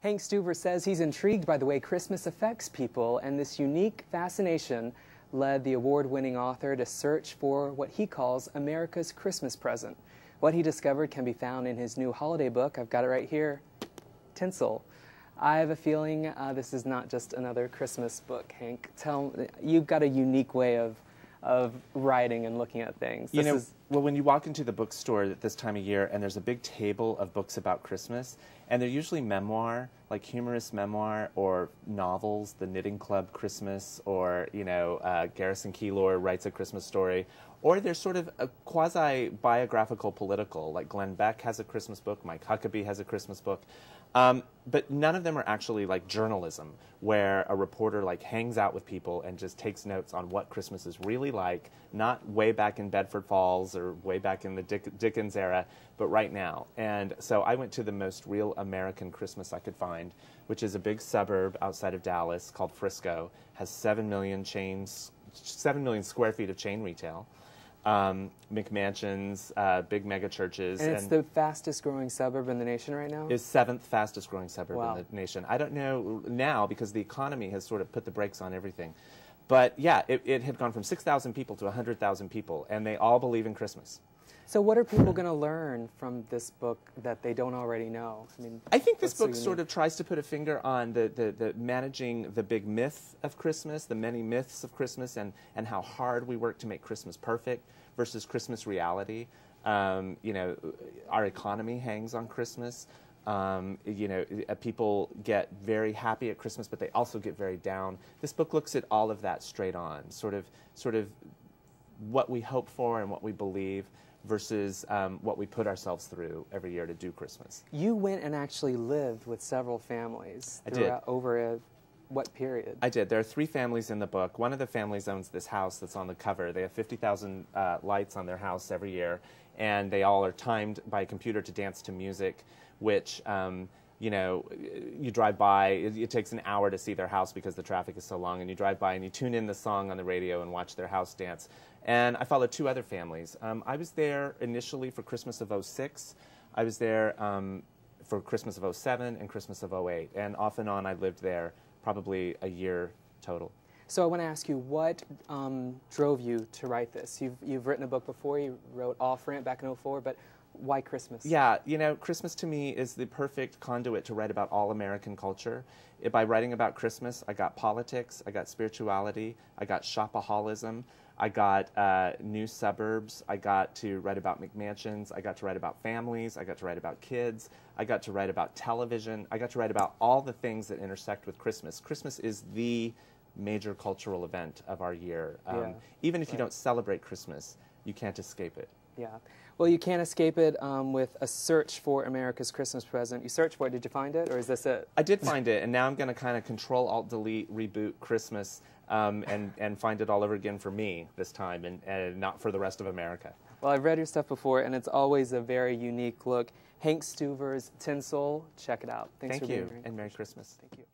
Hank Stuever says he's intrigued by the way Christmas affects people, and this unique fascination led the award-winning author to search for what he calls America's Christmas present. What he discovered can be found in his new holiday book. I've got it right here, Tinsel. I have a feeling this is not just another Christmas book, Hank. You've got a unique way of writing and looking at things. Well, when you walk into the bookstore at this time of year and there's a big table of books about Christmas, and they're usually memoir, like humorous memoir, or novels, The Knitting Club Christmas, or, Garrison Keillor writes a Christmas story, or they're sort of a quasi-biographical political, like Glenn Beck has a Christmas book, Mike Huckabee has a Christmas book. But none of them are actually like journalism, where a reporter like hangs out with people and just takes notes on what Christmas is really like, not way back in Bedford Falls or way back in the Dickens era, but right now. And so I went to the most real American Christmas I could find, which is a big suburb outside of Dallas called Frisco, has 7 million square feet of chain retail. McMansions, big mega churches. And it's the fastest growing suburb in the nation right now? Is 7th fastest growing suburb Wow. in the nation. I don't know now because the economy has sort of put the brakes on everything. But yeah, it had gone from 6,000 people to 100,000 people, and they all believe in Christmas. So what are people going to learn from this book that they don't already know? I think this book sort of tries to put a finger on the managing the big myth of Christmas, the many myths of Christmas, and how hard we work to make Christmas perfect versus Christmas reality. Our economy hangs on Christmas. People get very happy at Christmas, but they also get very down. This book looks at all of that straight on, sort of what we hope for and what we believe versus what we put ourselves through every year to do Christmas. You went and actually lived with several families. I did. Over what period? I did. There are 3 families in the book. One of the families owns this house that's on the cover. They have 50,000 lights on their house every year, and they all are timed by a computer to dance to music, which you drive by, it takes an hour to see their house because the traffic is so long, and you drive by and you tune in the song on the radio and watch their house dance. And I followed 2 other families. I was there initially for Christmas of '06. I was there for Christmas of '07 and Christmas of '08. And off and on I lived there probably a year total. So I want to ask you, what drove you to write this? You've written a book before. You wrote Off Ramp back in '04, but why Christmas? Yeah, Christmas to me is the perfect conduit to write about all American culture. By writing about Christmas, I got politics, I got spirituality, I got shopaholism, I got new suburbs, I got to write about McMansions, I got to write about families, I got to write about kids, I got to write about television, I got to write about all the things that intersect with Christmas. Christmas is the major cultural event of our year. Even if you don't celebrate Christmas, you can't escape it. Yeah. Well, you can't escape it with a search for America's Christmas present. You searched for it. Did you find it, or is this it? I did find it, and now I'm going to kind of Control-Alt-Delete reboot Christmas and find it all over again for me this time, and not for the rest of America. Well, I've read your stuff before, and it's always a very unique look. Hank Stuever's Tinsel. Check it out. Thanks for being here. Thank you, and Merry Christmas. Thank you.